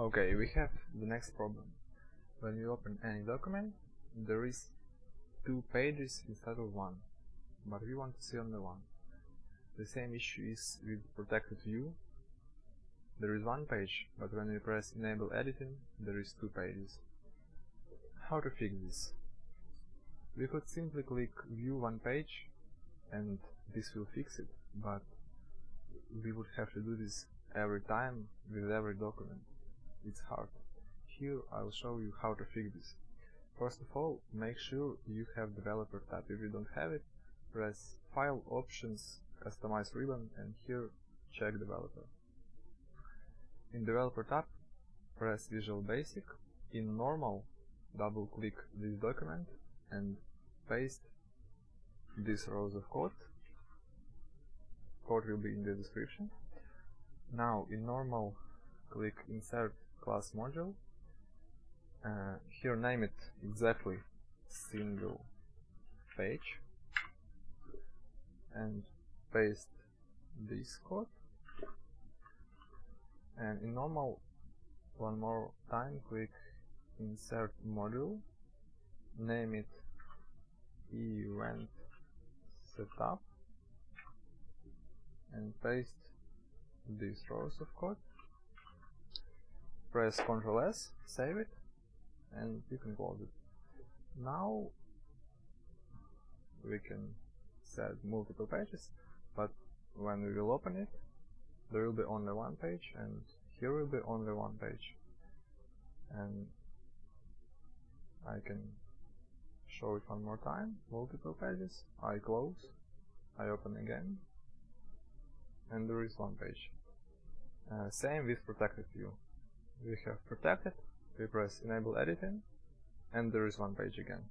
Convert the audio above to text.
Okay, we have the next problem. When you open any document, there is 2 pages instead of 1, but we want to see only one. The same issue is with protected view. There is 1 page, but when you press enable editing, there is 2 pages. How to fix this? We could simply click view 1 page and this will fix it, but we would have to do this every time with every document. It's hard. Here I will show you how to fix this. First of all, make sure you have developer tab. If you don't have it, press File, Options, Customize Ribbon, and here check developer. In developer tab, press Visual Basic. In normal, double click this document and paste these rows of code. Code will be in the description. Now in normal, click Insert Class Module. Here name it exactly SinglePage and paste this code. And in normal, one more time, click Insert Module, name it Event Setup, and paste these rows of code. Press Ctrl S, save it, and you can close it. Now we can set multiple pages, but when we will open it, there will be only 1 page, and here will be only 1 page. And I can show it one more time, multiple pages. I close, I open again, and there is 1 page. Same with protected view. We have protected, we press enable editing, and there is 1 page again.